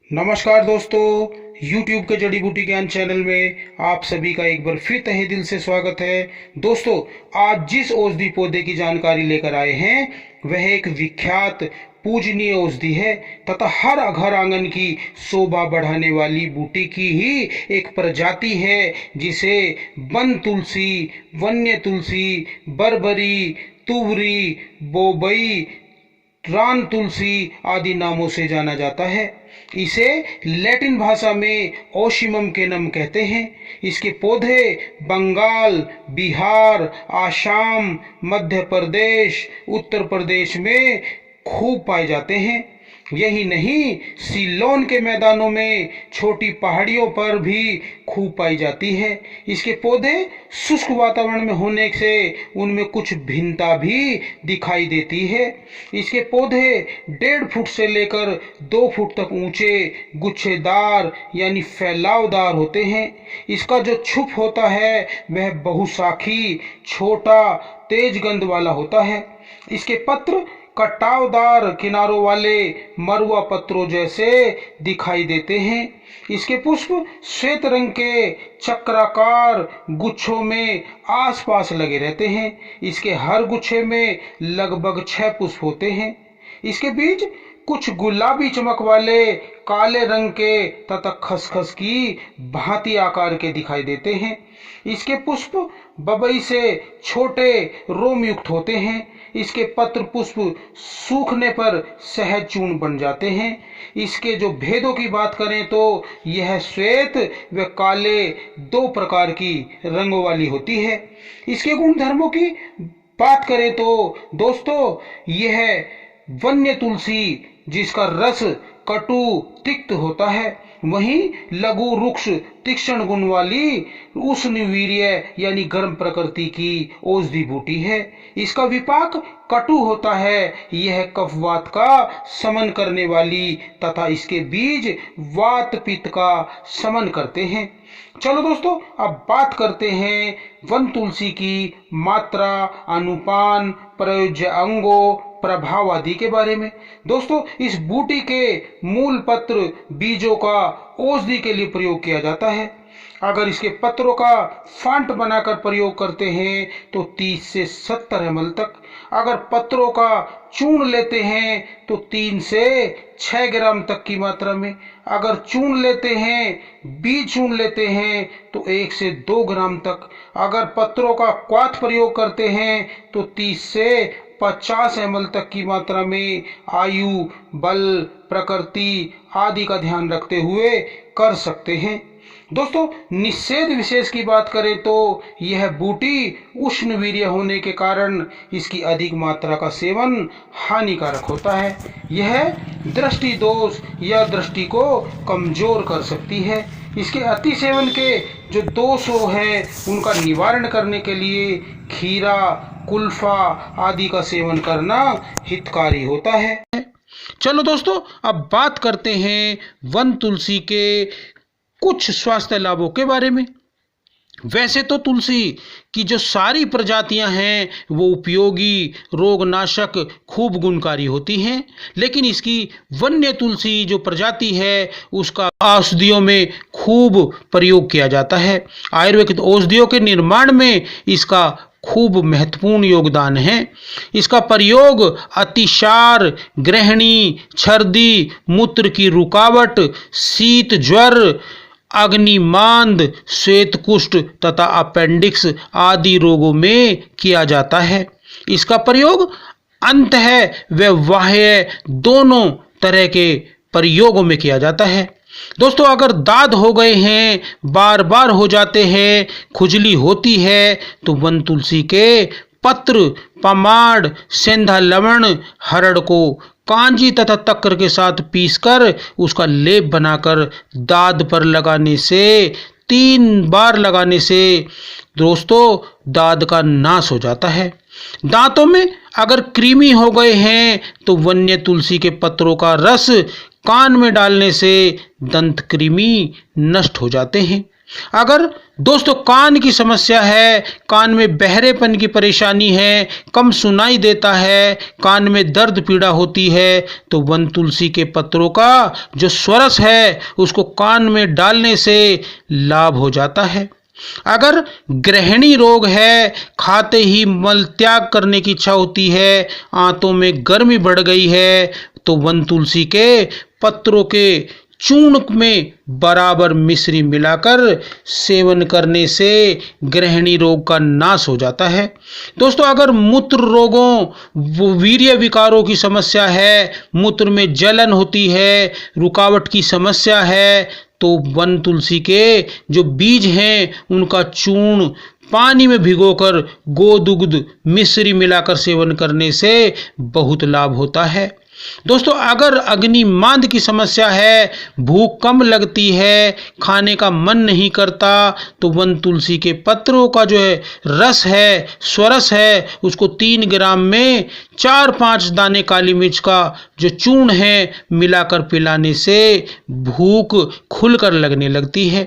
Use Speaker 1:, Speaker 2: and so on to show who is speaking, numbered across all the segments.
Speaker 1: नमस्कार दोस्तों, YouTube के जड़ी बूटी ज्ञान चैनल में आप सभी का एक बार फिर तहे दिल से स्वागत है। दोस्तों, आज जिस औषधि पौधे की जानकारी लेकर आए हैं वह एक विख्यात पूजनीय औषधि है तथा हर घर आंगन की शोभा बढ़ाने वाली बूटी की ही एक प्रजाति है जिसे वन तुलसी, वन्य तुलसी, बरबरी, तुवरी, बोबई, रान तुलसी आदि नामों से जाना जाता है। इसे लैटिन भाषा में ओशिमम केनम कहते हैं। इसके पौधे बंगाल, बिहार, आसाम, मध्य प्रदेश, उत्तर प्रदेश में खूब पाए जाते हैं। यही नहीं, सीलोन के मैदानों में छोटी पहाड़ियों पर भी खूब पाई जाती है। इसके पौधे शुष्क वातावरण में होने से उनमें कुछ भिन्नता भी दिखाई देती है। इसके पौधे 1.5 फुट से लेकर 2 फुट तक ऊंचे, गुच्छेदार यानी फैलावदार होते हैं। इसका जो छुप होता है वह बहुशाखी, छोटा, तेज गंध वाला होता है। इसके पत्र कटावदार किनारों वाले मरुआ पत्रों जैसे दिखाई देते हैं। इसके पुष्प श्वेत रंग के चक्राकार गुच्छों में आसपास लगे रहते हैं। इसके हर गुच्छे में लगभग 6 पुष्प होते हैं। इसके बीज कुछ गुलाबी चमक वाले काले रंग के तथा खसखस की भांति आकार के दिखाई देते हैं। इसके पुष्प बबई से छोटे रोम युक्त होते हैं। इसके पत्र पुष्प सूखने पर सहज चूर्ण बन जाते हैं। इसके जो भेदों की बात करें तो यह श्वेत व काले 2 प्रकार की रंगों वाली होती है। इसके गुण धर्मों की बात करें तो दोस्तों, यह वन्य तुलसी जिसका रस कटु तिक्त होता है, वहीं लघु रुक्ष तीक्ष्ण गुण वाली उष्ण वीर्य यानी गर्म प्रकृति की औषधि बूटी है। इसका विपाक कटु होता है। यह कफवात का शमन करने वाली तथा इसके बीज वात पित्त का शमन करते हैं। चलो दोस्तों, अब बात करते हैं वन तुलसी की मात्रा, अनुपान, प्रयोज्य अंगों, प्रभाव आदि के बारे में। दोस्तों, इस बूटी के मूल पत्र बीजों का औषधि के लिए प्रयोग किया जाता है। अगर इसके पत्रों का फांट बनाकर प्रयोग करते हैं तो 30 से 70 ml तक। अगर पत्रों का चूर्ण लेते हैं तो 3 से 6 ग्राम तक की मात्रा में। अगर चूर्ण लेते हैं, बीज चूर्ण लेते हैं तो 1 से 2 ग्राम तक। अगर पत्रों का क्वाथ प्रयोग करते हैं तो 30 से 50 ml तक की मात्रा में आयु, बल, प्रकृति आदि का ध्यान रखते हुए कर सकते हैं। दोस्तों, निषेध विशेष की बात करें तो यह बूटी उष्ण वीर्य होने के कारण इसकी अधिक मात्रा का सेवन हानिकारक होता है। यह दृष्टि दोष या दृष्टि को कमजोर कर सकती है। इसके अति सेवन के जो दोष है उनका निवारण करने के लिए खीरा, कुल्फा आदि का सेवन करना हितकारी होता है। चलो दोस्तों, अब बात करते हैं वन तुलसी के कुछ स्वास्थ्य लाभों के बारे में। वैसे तो तुलसी की जो सारी प्रजातियां हैं वो उपयोगी, रोगनाशक, खूब गुणकारी होती हैं, लेकिन इसकी वन्य तुलसी जो प्रजाति है उसका औषधियों में खूब प्रयोग किया जाता है। आयुर्वेदिक औषधियों के निर्माण में इसका खूब महत्वपूर्ण योगदान है। इसका प्रयोग अतिसार, गृहिणी, छर्दी, मूत्र की रुकावट, शीत ज्वर, अग्निमांद, श्वेत कुष्ठ तथा अपेंडिक्स आदि रोगों में किया जाता है। इसका प्रयोग अंतः व बाह्य दोनों तरह के प्रयोगों में किया जाता है। दोस्तों, अगर दाद हो गए हैं, बार बार हो जाते हैं, खुजली होती है तो वन तुलसी के पत्र, पमाड़, सेंधा लवण, हरड़ को कांजी तथा तक्कर के साथ पीसकर उसका लेप बनाकर दाद पर लगाने से 3 बार लगाने से दोस्तों दाद का नाश हो जाता है। दांतों में अगर कृमि हो गए हैं तो वन्य तुलसी के पत्रों का रस कान में डालने से दंत कृमि नष्ट हो जाते हैं। अगर दोस्तों कान की समस्या है, कान में बहरेपन की परेशानी है, कम सुनाई देता है, कान में दर्द पीड़ा होती है, तो वन तुलसी के पत्रों का जो स्वरस है उसको कान में डालने से लाभ हो जाता है। अगर गृहिणी रोग है, खाते ही मल त्याग करने की इच्छा होती है, आंतों में गर्मी बढ़ गई है, तो वन तुलसी के पत्रों के चूर्ण में बराबर मिश्री मिलाकर सेवन करने से गृहिणी रोग का नाश हो जाता है। दोस्तों अगर मूत्र रोगों वीर्य विकारों की समस्या है, मूत्र में जलन होती है, रुकावट की समस्या है, तो वन तुलसी के जो बीज हैं उनका चूर्ण पानी में भिगोकर गोदुग्ध मिश्री मिलाकर सेवन करने से बहुत लाभ होता है। दोस्तों अगर अग्निमांद की समस्या है, भूख कम लगती है, खाने का मन नहीं करता, तो वन तुलसी के पत्रों का जो है रस है, स्वरस है, उसको 3 ग्राम में 4-5 दाने काली मिर्च का जो चूर्ण है मिलाकर पिलाने से भूख खुलकर लगने लगती है।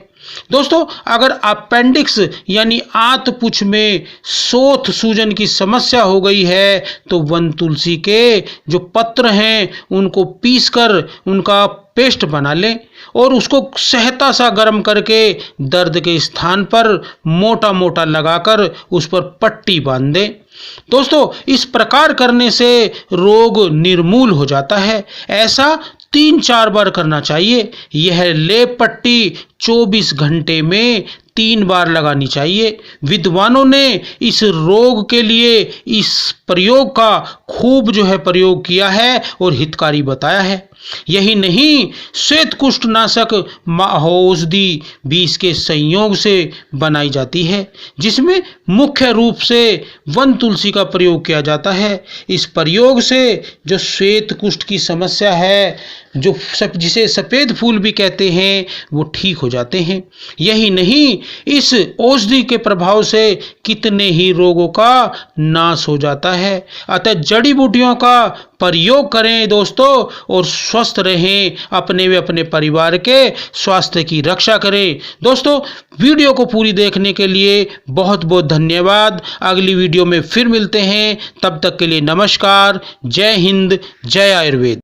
Speaker 1: दोस्तों अगर अपेंडिक्स यानी आंतपुछ में शोथ सूजन की समस्या हो गई है, तो वन तुलसी के जो पत्र हैं उनको पीसकर उनका पेस्ट बना लें और उसको सहता सा गर्म करके दर्द के स्थान पर मोटा मोटा लगाकर उस पर पट्टी बांध दें। दोस्तों इस प्रकार करने से रोग निर्मूल हो जाता है। ऐसा 3-4 बार करना चाहिए। यह लेप पट्टी 24 घंटे में 3 बार लगानी चाहिए। विद्वानों ने इस रोग के लिए इस प्रयोग का खूब जो है प्रयोग किया है और हितकारी बताया है। यही नहीं, श्वेत कुष्ठ नाशक औषधि भी इसके संयोग से बनाई जाती है, जिसमें मुख्य रूप से वन तुलसी का प्रयोग किया जाता है। इस प्रयोग से जो श्वेत कुष्ठ की समस्या है, जो जिसे सफ़ेद फूल भी कहते हैं, वो ठीक हो जाते हैं। यही नहीं, इस औषधि के प्रभाव से कितने ही रोगों का नाश हो जाता है। अतः जड़ी बूटियों का प्रयोग करें दोस्तों और स्वस्थ रहें, अपने व अपने परिवार के स्वास्थ्य की रक्षा करें। दोस्तों वीडियो को पूरी देखने के लिए बहुत बहुत धन्यवाद। अगली वीडियो में फिर मिलते हैं, तब तक के लिए नमस्कार। जय हिंद, जय आयुर्वेद।